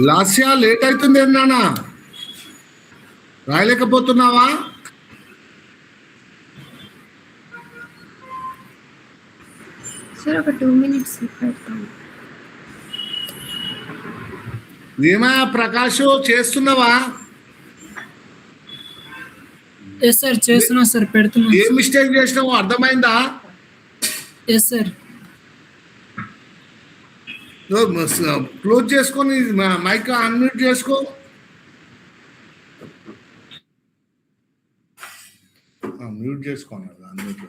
Lasya late అవుతుంది నాన్న, రాయలేకపోతున్నావా? Sir ఒక 2 minutes పెడతాను. ఏమా ప్రకాష్ చేస్తున్నావా? ఎస్ సార్ చేస్తున్నా సార్, పెడుతున్నా. ఏ మిస్టేక్ చేసినావు అర్థమైందా? Yes sir. క్లోజ్ చేసుకొని మైక్ అన్మ్యూట్ చేసుకో. మ్యూట్ చేసుకోండి unmute.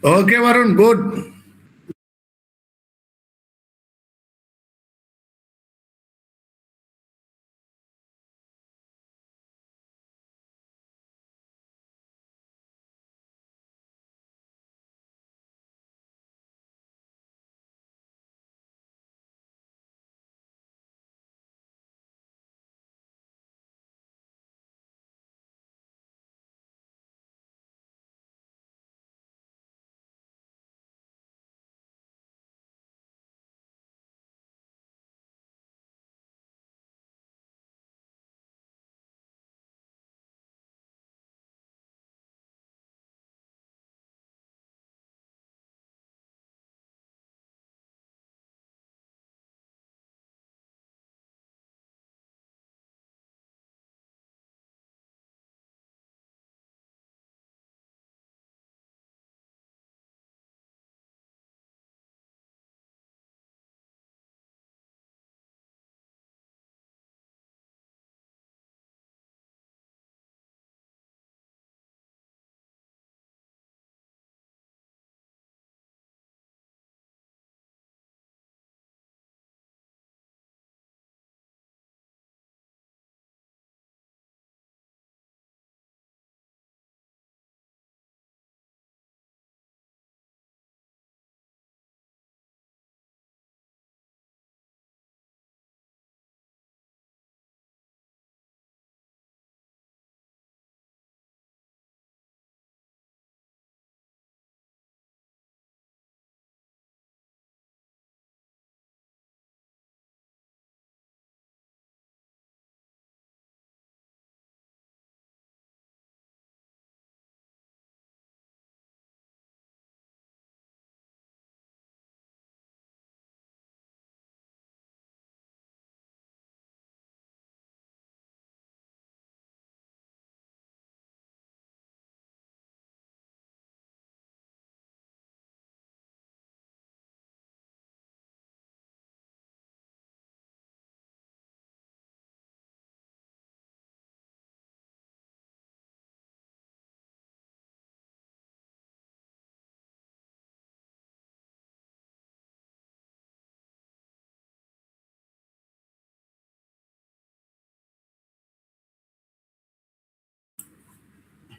Okay Varun, good.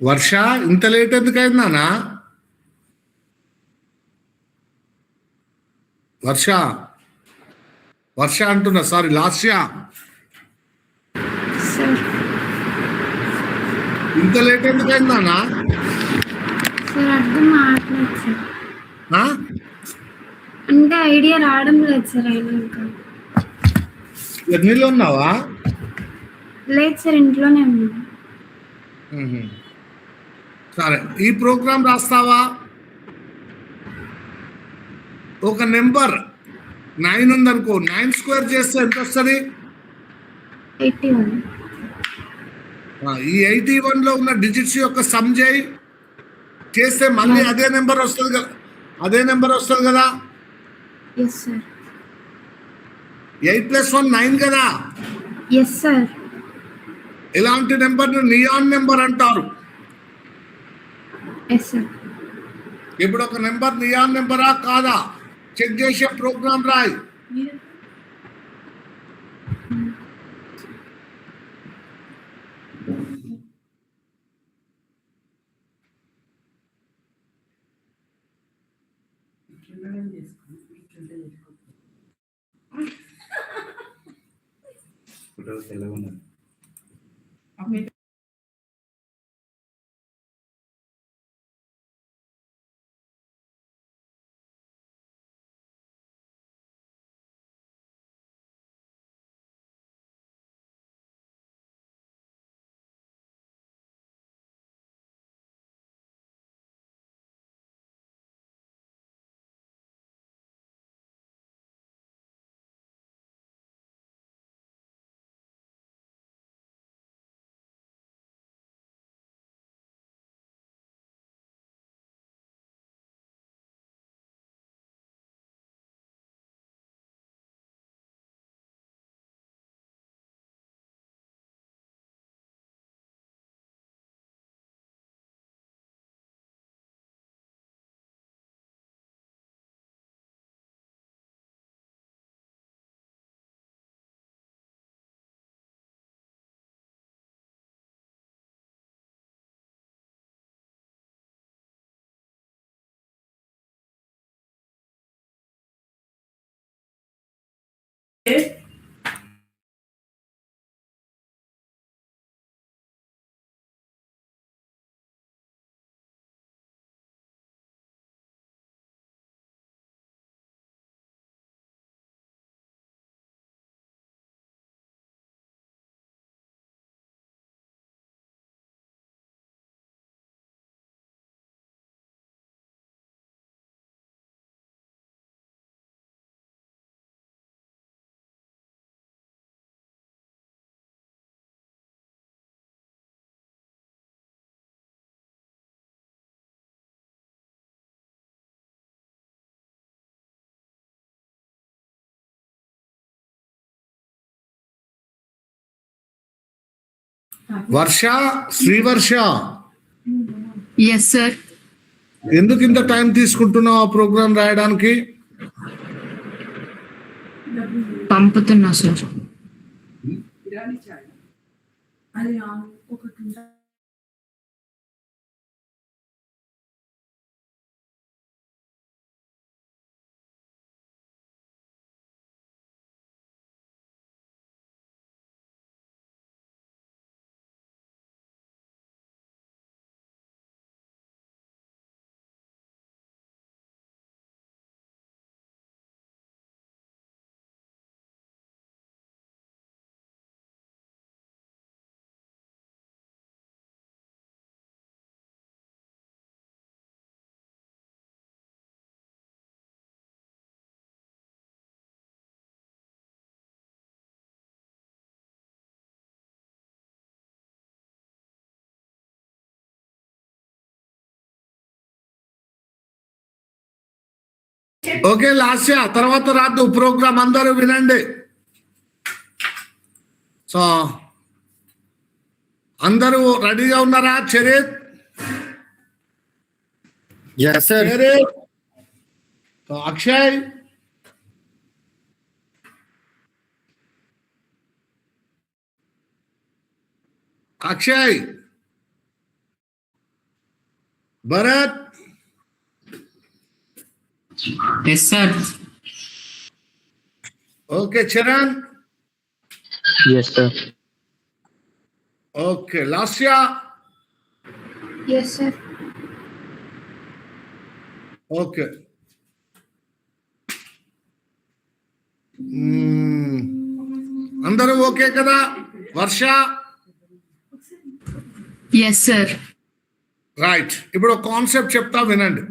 Varsha ఇంత లేట్ ఎందుకు అయిందానా? వర్ష వర్ష అంటున్నా, సారీ లాస్య. సార్ ఇంత లేట్ ఎందుకు అయిందానా? సార్ అర్థం మాట్లేదు సార్, ఆ? అంటే ఐడియా రావడం లేదు సార్. అయినా ఇంకా ఎర్నీలో ఉన్నావా? లేదు సార్, ఇంట్లోనే ఉన్నాను. సరే, ఈ ప్రోగ్రామ్ రాస్తావా? ఒక నెంబర్ 9 ఉందనుకో, 9 స్క్వేర్ చేస్తే ఎంత వస్తుంది? 81. ఈ 81 లో ఉన్న డిజిట్స్ యొక్క సమ్ చేస్తే మళ్ళీ అదే నెంబర్ వస్తుంది కదా, అదే నెంబర్ వస్తుంది కదా. Yes sir. 8 + 1 9 కదా. Yes sir. ఇలాంటి నెంబర్ని నియాన్ నెంబర్ అంటారు. Yes sir. ఇప్పుడు ఒక నెంబర్ నియాన్ నెంబరా కాదా చెక్ చేసే ప్రోగ్రామ్ రాయి. వర్ష, శ్రీవర్ష, ఎస్ సార్. ఎందుకు ఇంత టైం తీసుకుంటున్నావు ఆ ప్రోగ్రామ్ రాయడానికి? పంపుతున్నా సార్. ఓకే లాస్య, తర్వాత రాదు ప్రోగ్రామ్, అందరూ వినండి. సో అందరూ రెడీగా ఉన్నారా? Charith, Charith, Akshay, Akshay, Bharat, Yes, sir. Okay. Charan, Yes, sir. Okay. Lasya, yes sir. Okay. అందరూ ఓకే కదా? Varsha, Yes, sir. రైట్. ఇప్పుడు ఒక కాన్సెప్ట్ చెప్తా వినండి.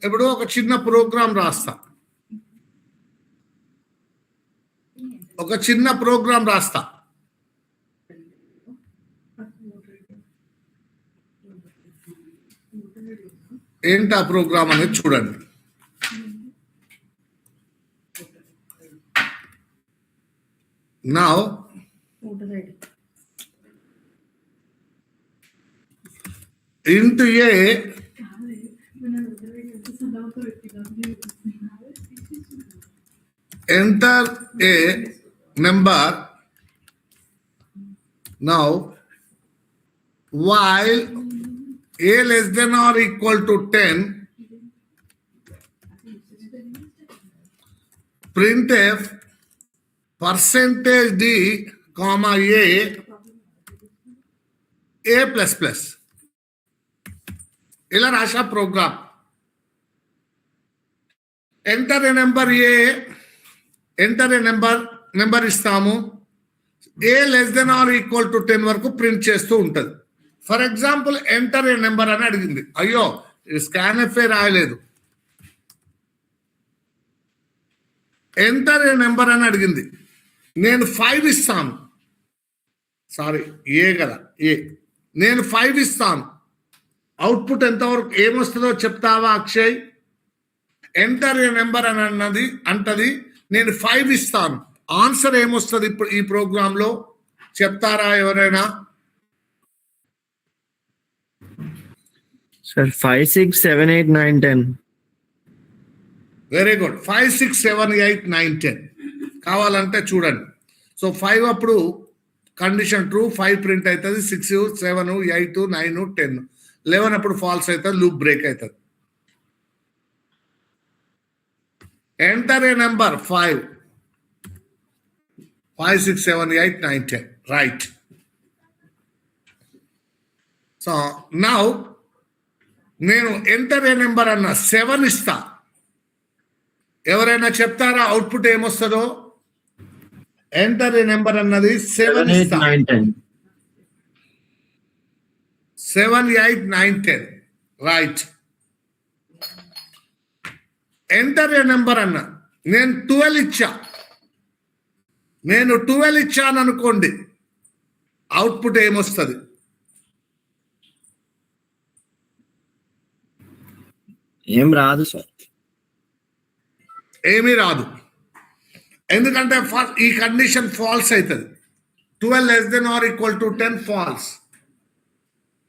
ఇప్పుడు ఒక చిన్న ప్రోగ్రాం రాస్తా. ఏంటి ఆ ప్రోగ్రామ్ అనేది చూడండి. Now into A enter a number. Now while a less than or equal to 10, printf percentage d comma a plus plus. ఇలా రాసా program. Enter a number number ఇస్తాము. A less than or equal to 10 వరకు print చేస్తూ ఉంటుంది. For example enter a number అని అడిగింది. అయ్యో scanf రాయలేదు. ఎంటర్ ఏ నెంబర్ అని అడిగింది. నేను 5 ఇస్తాను. సారీ, ఏ కదా, నేను 5 ఇస్తాను. అవుట్పుట్ ఎంతవరకు ఏమొస్తుందో చెప్తావా అక్షయ్? ఎంటర్ ఏ నెంబర్ అని అంటది. నేను 5 ఇస్తాను. ఆన్సర్ ఏమొస్తుంది ఇప్పుడు ఈ ప్రోగ్రామ్ లో చెప్తారా ఎవరైనా? Sir, 5, 6, 7, 8, 9, 10. Very good. 5, 6, 7, 8, 9, 10 కావాలంటే చూడండి. సో 5 అప్పుడు కండిషన్ ట్రూ, 5 ప్రింట్ అవుతుంది. 6, 7, 8, 9, 10, 11 అప్పుడు ఫాల్స్ అవుతుంది, లూప్ బ్రేక్ అవుతుంది. Enter a number 5, 6, 7, 8, 9, 10. Right. So now నేను ఎంటర్ ఏ నెంబర్ అన్న 7 ఇస్తా. ఎవరైనా చెప్తారా అవుట్పుట్ ఏమొస్తుందో? ఎంటర్ ఏ నెంబర్ అన్నది 7 8, ఇస్తా. 9, 10. 7, 8, 9, 10. రైట్. ఎంటర్ ఏ నెంబర్ అన్న నేను 12 ఇచ్చాను అనుకోండి. అవుట్పుట్ ఏమొస్తుంది? ఏం రాదు సార్. ఏమీ రాదు. ఎందుకంటే ఈ కండిషన్ ఫాల్స్ అవుతుంది. 12 less than or equal to 10 false.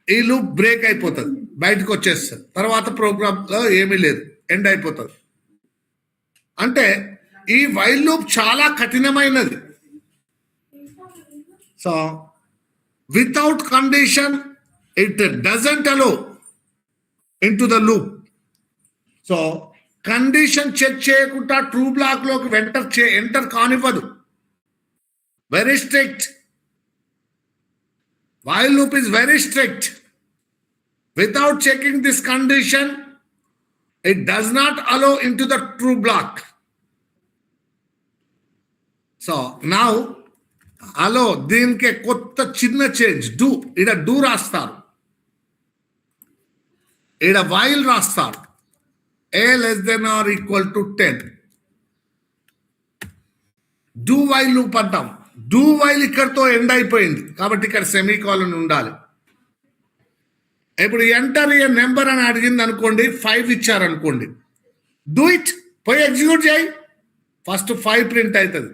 ఈ లూప్ బ్రేక్ అయిపోతుంది, బయటకు వచ్చేస్తుంది. తర్వాత ప్రోగ్రామ్ లో ఏమీ లేదు, ఎండ్ అయిపోతుంది. అంటే ఈ వైల్ లూప్ చాలా కఠినమైనది. So without condition it doesn't allow into the loop. So condition check చేయకుండా ట్రూ బ్లాక్ లోకి ఎంటర్ కానివ్వదు. Very strict. While loop is very strict. Without checking this condition, it does not allow into the true block. So now allow దీనికి కొత్త చిన్న change do. ఇక్కడ do రాస్తారు, ఇక్కడ while రాస్తారు. a less than or equal to 10. Do while loop అంటాం. Do while ఇక్కడతో end అయిపోయింది కాబట్టి ఇక్కడ సెమీకోలన్ ఉండాలి. ఇప్పుడు ఎంటర్ ఏ నెంబర్ అని అడిగింది అనుకోండి, 5 ఇచ్చారనుకోండి. డూ ఇట్, పోయి ఎగ్జిక్యూట్ చేయి. ఫస్ట్ 5 ప్రింట్ అవుతుంది.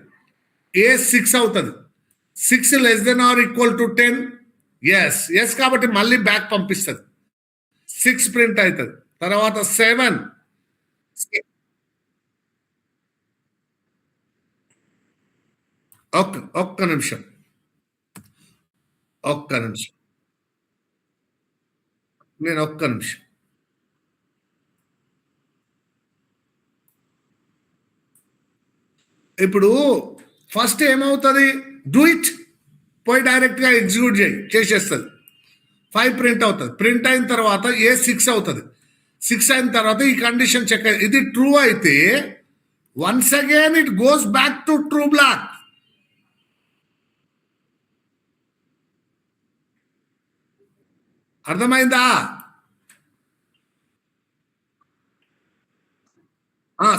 ఏ 6 అవుతుంది. 6 less than or equal to 10. Yes కాబట్టి మళ్ళీ బ్యాక్ పంపిస్తుంది. 6 ప్రింట్ అవుతుంది. తర్వాత 7. ఒక్క నిమిషం. నేను ఒక్క నిమిషం. ఇప్పుడు ఫస్ట్ ఏమవుతుంది, డూ ఇట్, పోయి డైరెక్ట్గా ఎగ్జిక్యూట్ చేసేస్తుంది. 5 ప్రింట్ అవుతుంది. ప్రింట్ అయిన తర్వాత ఏ 6 అవుతుంది. 6 అయిన తర్వాత ఈ కండిషన్ చెక్, ఇది ట్రూ అయితే once again it goes back to true block. అర్థమైందా?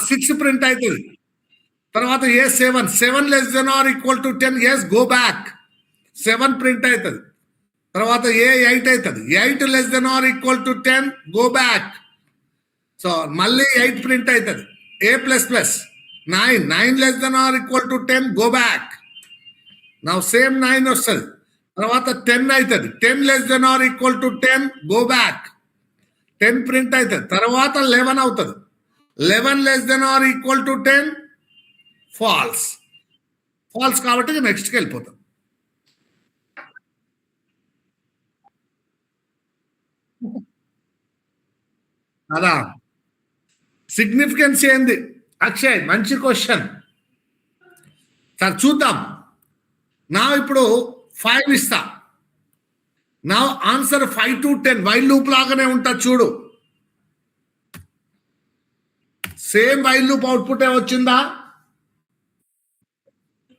6 ప్రింట్ అవుతుంది. తర్వాత a 7 less than or equal to 10, yes go back. 7 print అవుతుంది. తర్వాత ఏ 8 అవుతుంది. 8 less than or equal to 10, go back. So మళ్ళీ 8 print అవుతుంది. A plus plus 9 less than or equal to 10, go back. నా same 9 వస్తుంది. తర్వాత 10 అవుతుంది. 10 less than or equal to 10, go back. 10 print అవుతుంది. తర్వాత 11 అవుతుంది. 11 less than or equal to 10, false. False కాబట్టి నెక్స్ట్కి వెళ్ళిపోతాం. అదా సిగ్నిఫికెన్స్ ఏంది? అక్షయ్ మంచి క్వశ్చన్. సార్ చూద్దాం. నా ఇప్పుడు 5 ఇస్తా. నా ఆన్సర్ 5 to 10 వైల్ లూప్ లాగానే ఉంటుంది చూడు. సేమ్ వైల్ లూప్ అవుట్పుట్ వచ్చిందా?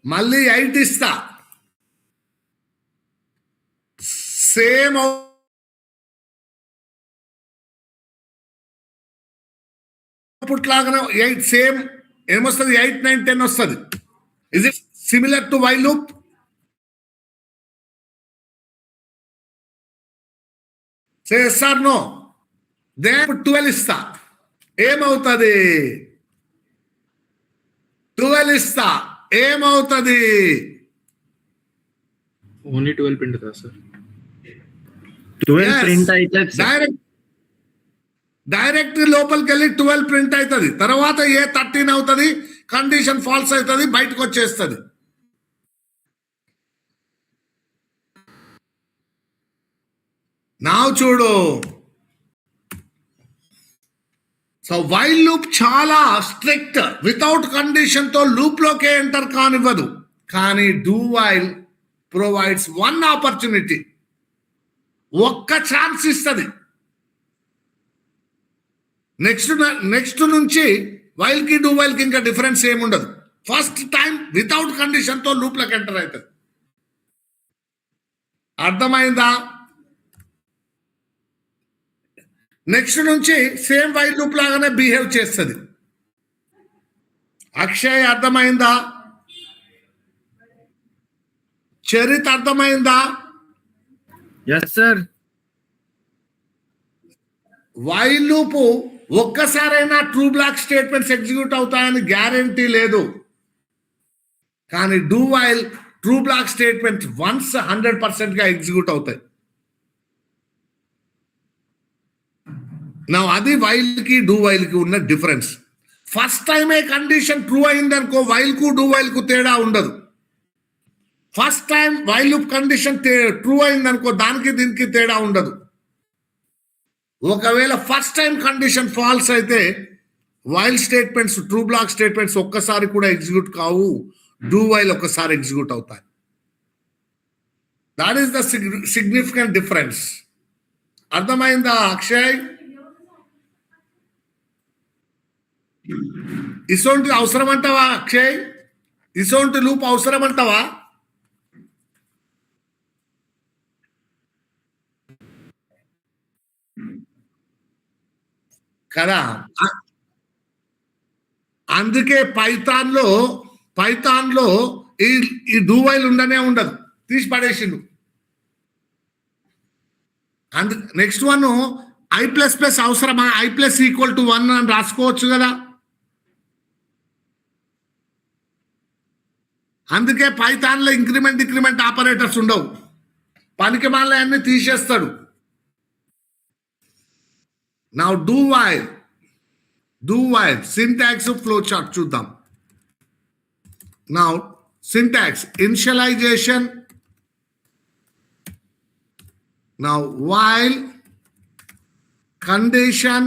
మళ్ళీ 8 ఇస్తా. సేమ్ అవుట్పుట్ లాగానే 8 సేమ్ ఏమొస్తుంది? 8, 9, 10 వస్తుంది. Is it similar to while loop? Say yes or no. Then 12 ఇస్తా. ఏమవుతుంది? 12 ఇస్తా. ఏమవుతుంది? ఓన్లీ 12 ప్రింట్ కదా సార్? 12 ప్రింట్ అయితే డైరెక్ట్ లోపలికి వెళ్ళి 12 ప్రింట్ అవుతుంది. తర్వాత ఏ 13 అవుతుంది. కండిషన్ ఫాల్స్ అవుతుంది, బయటకు వచ్చేస్తుంది. నా చూడు. సో వైల్ లూప్ చాలా స్ట్రిక్ట్. వితౌట్ కండిషన్ తో లూప్ లోకే ఎంటర్ కానివ్వదు. కానీ డూ వైల్ ప్రొవైడ్స్ 1 ఆపర్చునిటీ, ఒక్క ఛాన్స్ ఇస్తుంది. నెక్స్ట్ నుంచి వైల్ కి డూ వైల్ కి ఇంకా డిఫరెన్స్ ఏముండదు. ఫస్ట్ టైం వితౌట్ కండిషన్ తో లూప్ లోకి ఎంటర్ అవుతుంది. అర్థమైందా? నెక్స్ట్ నుంచి సేమ్ వైల్ లూప్ లాగానే బిహేవ్ చేస్తుంది. అక్షయ్ అర్థమైందా? చరిత్ అర్థమైందా? Yes sir. వైల్ లూప్ ఒక్కసారైనా ట్రూ బ్లాక్ స్టేట్మెంట్స్ ఎగ్జిక్యూట్ అవుతాయని గ్యారంటీ లేదు. కానీ do while true block statement once 100% గా ఎగ్జిక్యూట్ అవుతాయి. నా అది వైల్ కి డూ వైల్ కి ఉన్న డిఫరెన్స్. ఫస్ట్ టైమే కండిషన్ ట్రూ అయిందనుకో వైల్ కు డూ వైల్ కు తేడా ఉండదు. First time while loop condition true అయిందనుకో దానికి దీనికి తేడా ఉండదు. ఒకవేళ ఫస్ట్ టైం కండిషన్ ఫాల్స్ అయితే while statements true block statements ఒక్కసారి కూడా ఎగ్జిక్యూట్ కావు. డూ వైల్ ఒక్కసారి ఎగ్జిక్యూట్ అవుతాయి. That is the significant difference. అర్థమైందా అక్షయ్? ఇసోంటి అవసరం అంటావా అక్షయ్? ఇసోంటి లూప్ అవసరం అంటావా? కదా. అందుకే పైథాన్ లో ఈ డూ వైల్ ఉండనే ఉండదు, తీసి పడేసిండు. నెక్స్ట్ వన్ I++ అవసరమా? I+=1 అని రాసుకోవచ్చు కదా. అందుకే పైథాన్ లో ఇంక్రిమెంట్ డిక్రిమెంట్ ఆపరేటర్స్ ఉండవు. పనికి మాల అన్ని తీసేస్తాడు. Now do while syntax flow chart చూద్దాం. Now syntax initialisation. Now while condition.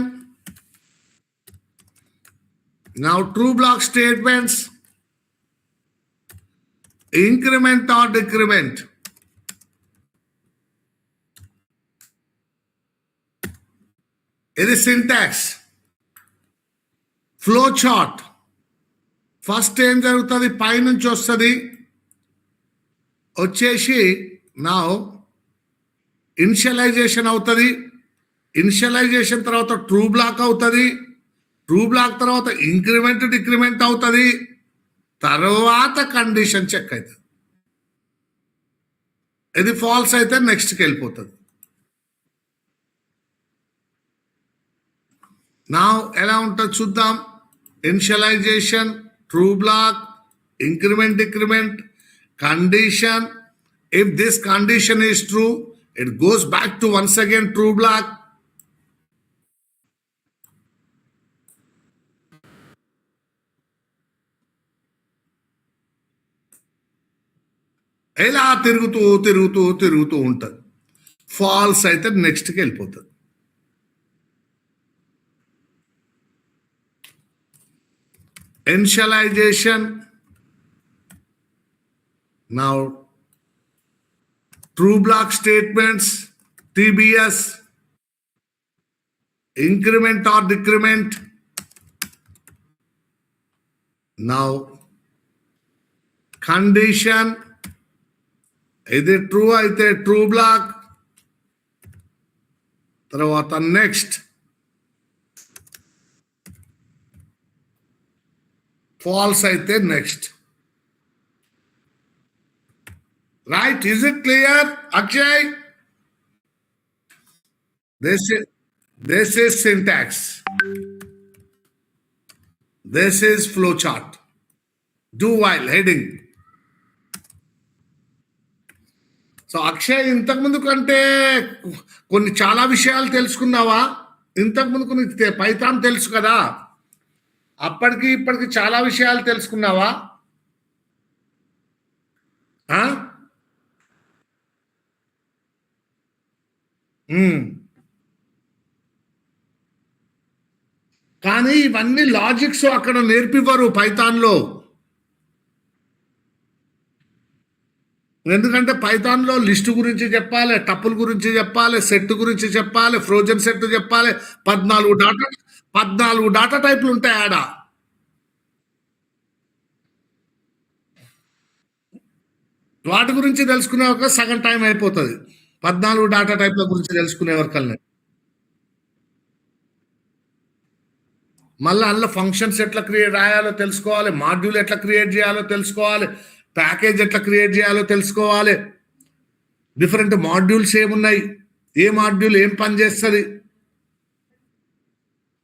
Now true block statements, increment or decrement. ఇది సింటాక్స్. Flow chart. ఫస్ట్ ఏం జరుగుతుంది, పైనుంచి వస్తుంది, వచ్చేసి నా ఇనిషియలైజేషన్ అవుతుంది. ఇనిషియలైజేషన్ తర్వాత ట్రూ బ్లాక్ అవుతుంది. ట్రూ బ్లాక్ తర్వాత ఇంక్రిమెంట్ డిక్రిమెంట్ అవుతుంది. తర్వాత కండిషన్ చెక్ అవుతుంది. ఇది ఫాల్స్ అయితే నెక్స్ట్కి వెళ్ళిపోతుంది. నా ఎలా ఉంటుంది చూద్దాం. Initialization, true block, increment decrement, condition. If this condition is true, it goes back to once again true block. ఇలా తిరుగుతూ తిరుగుతూ తిరుగుతూ ఉంటుంది. ఫాల్స్ అయితే నెక్స్ట్కి వెళ్ళిపోతుంది. Initialisation. Now, true block statements, TBS, increment or decrement. Now, condition, either true aithe true block. Tarvata next. False aithe next. Right? Is it clear, Akshay? This is syntax. This is flowchart. Do while heading. So Akshay, ఇంతకుముందు కంటే కొన్ని చాలా విషయాలు తెలుసుకున్నావా? ఇంతకుముందు కొన్ని Python తెలుసు కదా, అప్పటికి ఇప్పటికి చాలా విషయాలు తెలుసుకున్నావా? కానీ ఇవన్నీ లాజిక్స్ అక్కడ నేర్పివ్వరు పైథాన్లో. ఎందుకంటే పైథాన్లో లిస్ట్ గురించి చెప్పాలి, టపుల్ గురించి చెప్పాలి, సెట్ గురించి చెప్పాలి, ఫ్రోజన్ సెట్ చెప్పాలి. 14 డాటా టైప్లు ఉంటాయి ఆడ. వాటి గురించి తెలుసుకునే ఒక సగం టైం అయిపోతుంది. 14 డాటా టైప్ల గురించి తెలుసుకునే వరకల్నే. మళ్ళీ అందులో ఫంక్షన్స్ ఎట్లా రాయాలో తెలుసుకోవాలి, మాడ్యూల్ ఎట్లా క్రియేట్ చేయాలో తెలుసుకోవాలి, ప్యాకేజ్ ఎట్లా క్రియేట్ చేయాలో తెలుసుకోవాలి, డిఫరెంట్ మాడ్యూల్స్ ఏమున్నాయి, ఏ మాడ్యూల్ ఏం పని చేస్తుంది,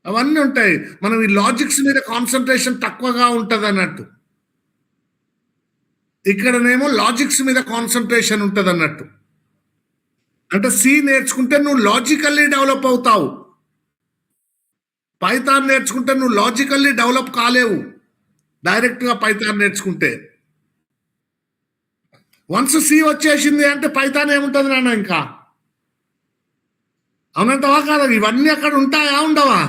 అవన్నీ ఉంటాయి. మనం ఈ లాజిక్స్ మీద కాన్సన్ట్రేషన్ తక్కువగా ఉంటుంది అన్నట్టు. ఇక్కడనేమో లాజిక్స్ మీద కాన్సన్ట్రేషన్ ఉంటుంది అన్నట్టు. అంటే సి నేర్చుకుంటే నువ్వు లాజికల్లీ డెవలప్ అవుతావు. పైథాన్ నేర్చుకుంటే నువ్వు లాజికల్లీ డెవలప్ కాలేవు డైరెక్ట్గా పైథాన్ నేర్చుకుంటే. వన్స్ సి వచ్చేసింది అంటే పైథాన్ ఏముంటుంది నాన్న ఇంకా? అవునంటావా కాదా? ఇవన్నీ అక్కడ ఉంటాయా ఉండవా?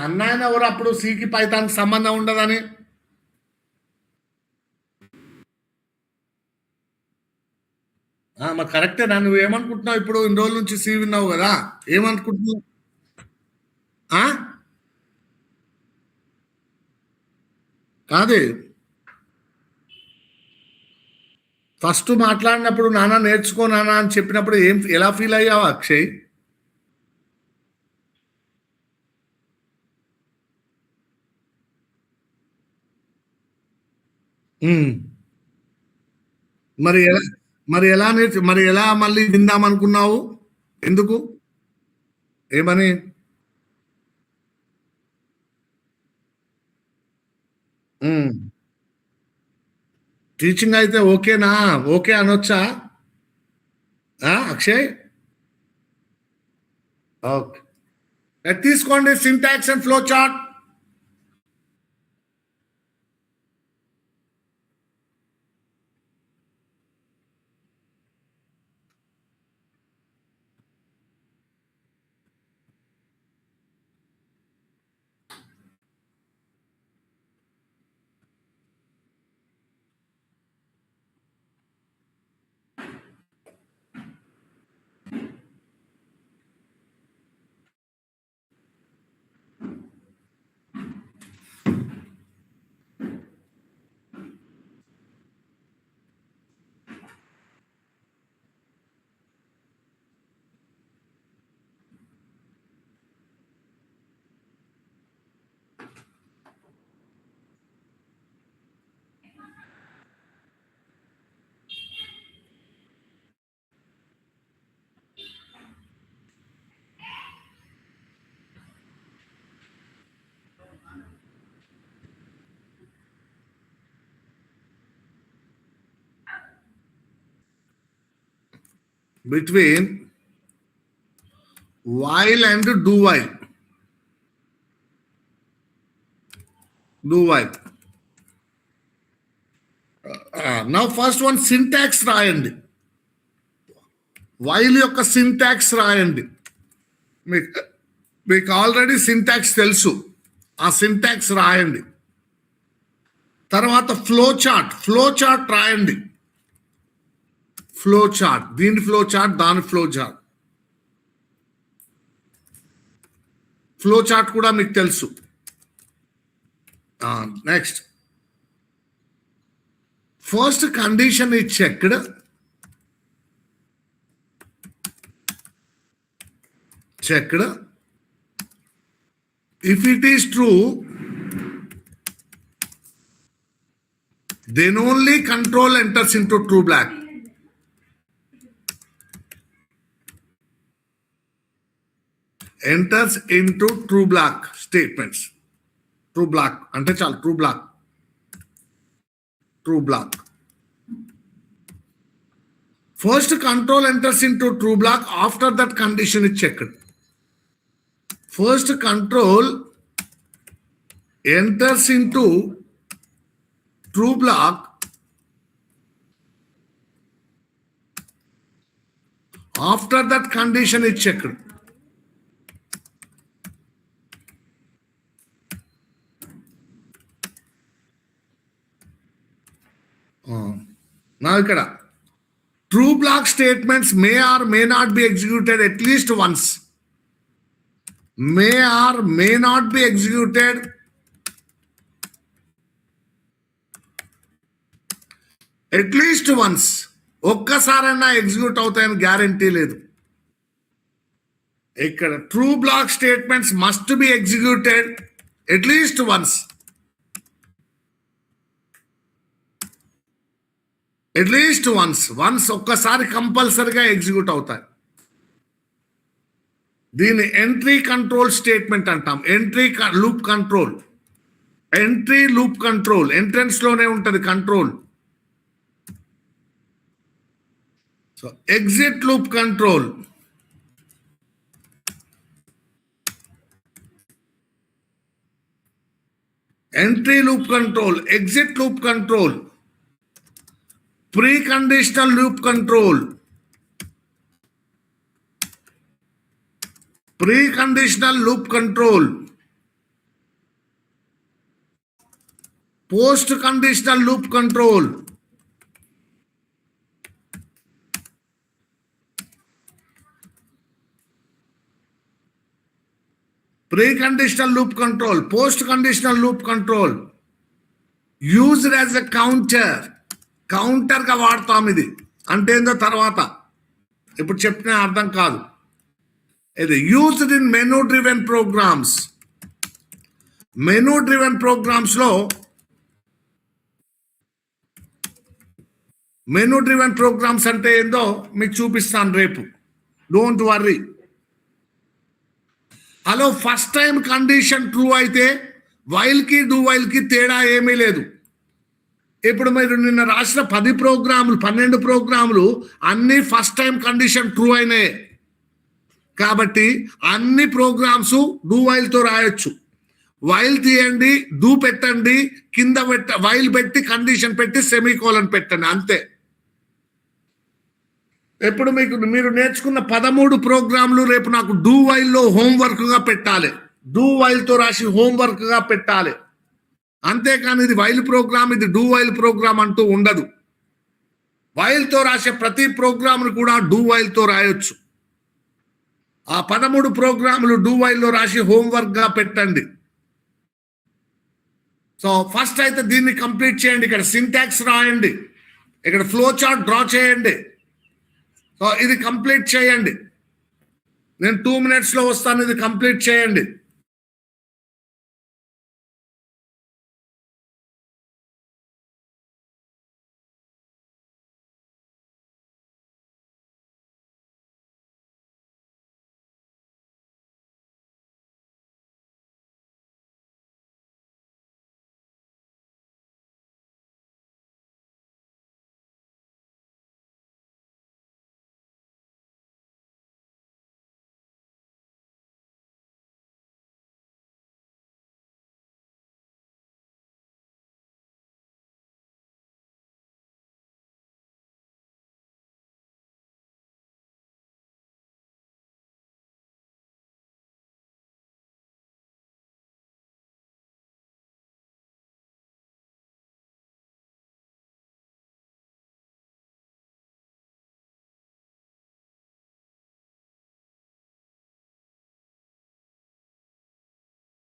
అన్నాయన ఎవరు అప్పుడు సికి పైథాన్కి సంబంధం ఉండదని? మరి కరెక్టేనా? నువ్వు ఏమనుకుంటున్నావు ఇప్పుడు? ఇన్ని రోజుల నుంచి సి విన్నావు కదా, ఏమనుకుంటున్నావు? కాదు, ఫస్ట్ మాట్లాడినప్పుడు నాన్న నేర్చుకో నాన్న అని చెప్పినప్పుడు ఎలా ఫీల్ అయ్యావా అక్షయ్? మరి ఎలా మళ్ళీ విందామనుకున్నావు? ఎందుకు? ఏమని? టీచింగ్ అయితే ఓకేనా? ఓకే అనొచ్చా అక్షయ్? ఓకే, తీసుకోండి syntax and flow chart. between while and do while. Do while. Now first one syntax రాయండి. while యొక్క syntax రాయండి. మీకు ఆల్రెడీ సింటాక్స్ తెలుసు, ఆ సింటాక్స్ రాయండి. తర్వాత ఫ్లో చార్ట్ రాయండి. ఫ్లో చార్ట్, దీని ఫ్లో చార్ట్, దాని ఫ్లో చార్ట్. ఫ్లో చార్ట్ కూడా మీకు తెలుసు. Next, first condition is checked. If it is true, then only control enters into true black. Enters into true black statements. True black ante chalu, true black. First control enters into true black, after that condition is checked. First control enters into true block, after that condition is checked. Now ikkada true block statements may or may not be executed at least once. May or may not be executed at least once. ఒక్కసారైనా execute అవుతాయని guarantee లేదు. ఇక్కడ true block statements must be executed at least once. At least once ఒక్కసారి కంపల్సరిగా execute అవుతాయి. దీన్ని entry control statement అంటాం. Entry loop control entrance లోనే ఉంటది control. So exit loop control, entry loop control, exit loop control, preconditional loop control, preconditional loop control, post conditional loop control, preconditional loop control, post conditional loop control, used as a counter గా వాడతాం. ఇది అంటే ఏందో తర్వాత ఇప్పుడు చెప్పిన అర్థం కాదు. ఇది used in menu driven programs. Menu driven programs లో మెనూ డ్రివెన్ ప్రోగ్రామ్స్ అంటే ఏందో మీకు చూపిస్తాను రేపు. Don't worry. Hello, first time condition true అయితే వైల్ కి డూ వైల్ కి తేడా ఏమీ లేదు. ఇప్పుడు మీరు నిన్న రాసిన 10 ప్రోగ్రాములు 12 ప్రోగ్రాములు అన్ని ఫస్ట్ టైం కండిషన్ ట్రూ అయినాయి కాబట్టి అన్ని ప్రోగ్రామ్స్ డూ వైల్ తో రాయొచ్చు. వైల్ తీయండి, డూ పెట్టండి, కింద వైల్ పెట్టి కండిషన్ పెట్టి సెమీకోలన్ పెట్టండి, అంతే. ఎప్పుడు మీరు నేర్చుకున్న 13 ప్రోగ్రాములు రేపు నాకు డూ వైల్ లో హోంవర్క్ గా పెట్టాలి. డూ వైల్ తో రాసి హోంవర్క్ గా పెట్టాలి. అంతేకాని ఇది వైల్ ప్రోగ్రామ్, ఇది డూ వైల్ ప్రోగ్రామ్ అంటూ ఉండదు. వైల్ తో రాసే ప్రతి ప్రోగ్రామ్ కూడా డూ వైల్ తో రాయొచ్చు. ఆ 13 ప్రోగ్రాములు డూ వైల్లో రాసి హోంవర్క్గా పెట్టండి. సో ఫస్ట్ అయితే దీన్ని కంప్లీట్ చేయండి. ఇక్కడ సింటాక్స్ రాయండి, ఇక్కడ ఫ్లో చార్ట్ డ్రా చేయండి. సో ఇది కంప్లీట్ చేయండి. నేను 2 minutesలో వస్తాను, ఇది కంప్లీట్ చేయండి.